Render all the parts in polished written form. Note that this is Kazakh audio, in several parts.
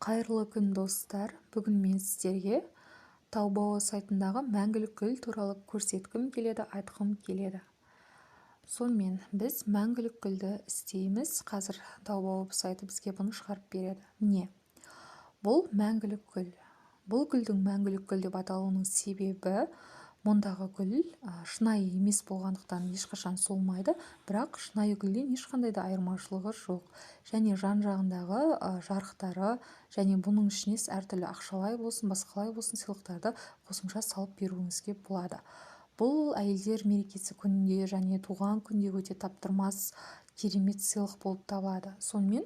Қайырлы күн достар. Бүгін мен сіздерге Taobao сайтындағы мәңгілік гүл туралы көрсеткім келеді, айтқым келеді. Сонымен біз мәңгілік гүлді істейміз. Қазір Taobao сайты бізге бұны шығарып береді. Міне, бұл мәңгілік гүл. Бұл гүлдің мәңгілік гүл деп аталуының себебі мұндағы гүл шынайы емес болғандықтан ешқашан солмайды, бірақ шынайы гүлден ешқандай да айырмашылығы жоқ. Және жан-жағындағы жарықтары және бұның ішіне әртүрлі ақшалай болсын, басқалай болсын сыйлықтарды қосымша салып беруіңізге болады. Бұл әйелдер мерекесі күнінде және туған күнде өте таптырмас керемет сыйлық болып табылады. Сонымен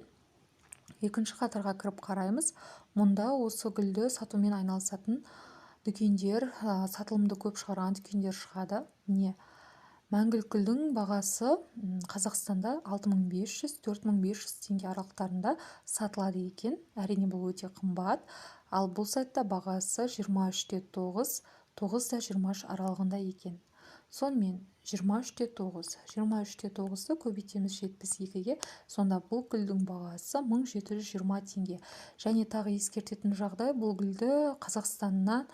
екінші қатарға кіріп қараймыз. Мұнда осы гүлді сатумен айналысатын дүкендер, сатылымды көп шығарған дүкендер шығады. Міне, мәңгілік гүлдің бағасы Қазақстанда 6500-4500 теңге аралықтарында сатылады екен. Әрине бұл өте қымбат. Ал бұл сайтта бағасы 23-9, 9-23 аралығында екен. Сонымен 23-9, 23-9-ды көбейтеміз 72-ге, сонда бұл гүлдің бағасы 1720 теңге. Және тағы ескертетін жағдай, бұл гүлді Қазақстаннан,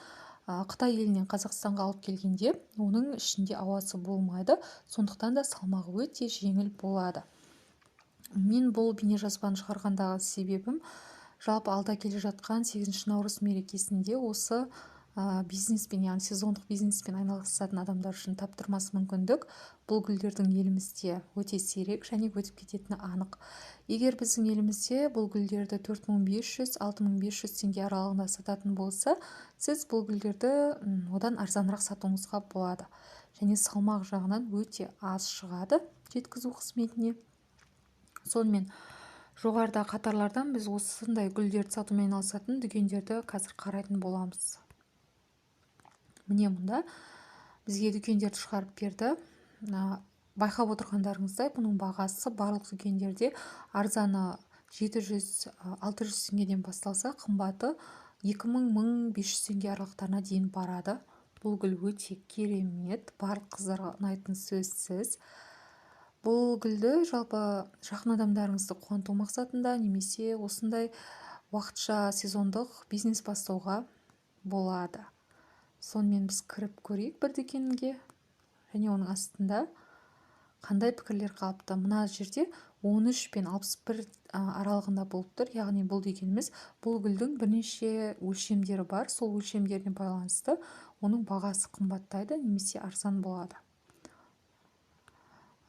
Қытай елінен Қазақстанға алып келгенде, оның ішінде ауасы болмайды, сондықтан да салмағы өте жеңіл болады. Мен бұл бейнежазбаны шығарғандағы себебім, жалпы алда келе жатқан 8 наурыз мерекесінде осы бизнеспен, яғни сезондық бизнеспен айналысатын адамдар үшін таптырмас мүмкіндік. Бұл гүлдердің елімізде өте сирек және өтіп кететіні анық. Егер біздің елімізде бұл гүлдерді 4500-6500 теңге аралығында сататын болса, сіз бұл гүлдерді одан арзанырақ сатуыңызға болады. Және салмақ жағынан өте аз шығады жеткізу қызметіне. Сонымен жоғарыда қатарлардан біз осындай гүлдерді сатумен айналысатын дүкендерді қазір қарайтын боламыз. Міне мұнда бізге дүкендерді шығарып берді. Байқап отырғандарыңыздай, бұның бағасы барлық дүкендерде арзаны 700-600 теңгеден басталса, қымбаты 2000-1500 теңге аралықтарына дейін барады. Бұл гүл өте керемет, барлық қыздарға ұнайтын сөзсіз. Бұл гүлді жалпы жақын адамдарыңызды қуанту мақсатында немесе осындай уақытша сезондық бизнес бастауға болады. Сонымен біз кіріп көрейік бір дүкенге, және оның астында қандай пікірлер қалыпты. Мына жерде 13 пен 61 аралығында болып тұр. Яғни бұл дегеніміз, бұл гүлдің бірнеше өлшемдері бар. Сол өлшемдеріне байланысты оның бағасы қымбаттайды немесе арзан болады.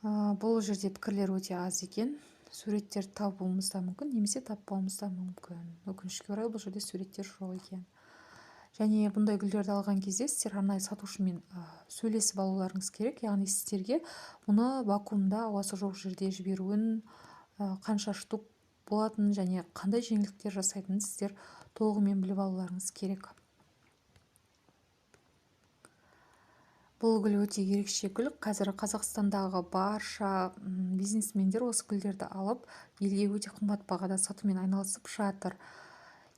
Бұл жерде пікірлер өте аз екен. Суреттерді табуымыз да мүмкін, немесе таппауымыз да мүмкін. Өкінішке орай бұл жерде суреттер жоқ екен. Және бұндай гүлдерді алған кезде сіздер арнайы сатушымен сөйлесіп алуларыңыз керек. Яғни сіздерге мұны вакуумда ауасы жоқ жерде жіберуін, қанша штук болатынын және қандай жеңілдіктер жасайтынын сіздер толығымен біліп алуларыңыз керек. Бұл гүл өте ерекше гүл. Қазір Қазақстандағы барша бизнесмендер осы гүлдерді алып, елге өте қымбат бағада сатумен айналысып жатыр.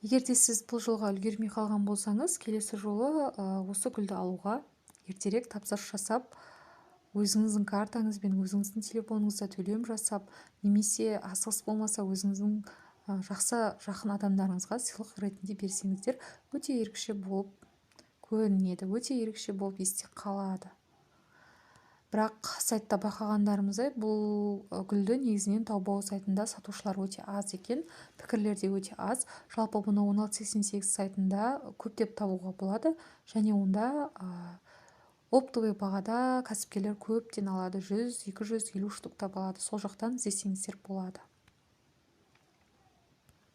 Егер де сіз бұл жолға үлгермей қалған болсаңыз, келесі жолы осы гүлді алуға ертерек тапсырыс жасап, өзіңіздің картаңызбен, өзіңіздің телефоныңызда төлем жасап, немесе асығыс болмаса өзіңіздің жақсы жақын адамдарыңызға сыйлық ретінде берсеңіздер, өте ерекше болып көрінеді, өте ерекше болып есте қалады. Бірақ сайтта байқағандарымыздай, бұл гүлді негізінен Taobao сайтында сатушылар өте аз екен, пікірлер де өте аз. Жалпы бұны 1688 сайтында көптеп табуға болады, және онда оптовый бағада кәсіпкерлер көптен алады, 100-250 штук табылады. Сол жақтан іздесеңіздер болады.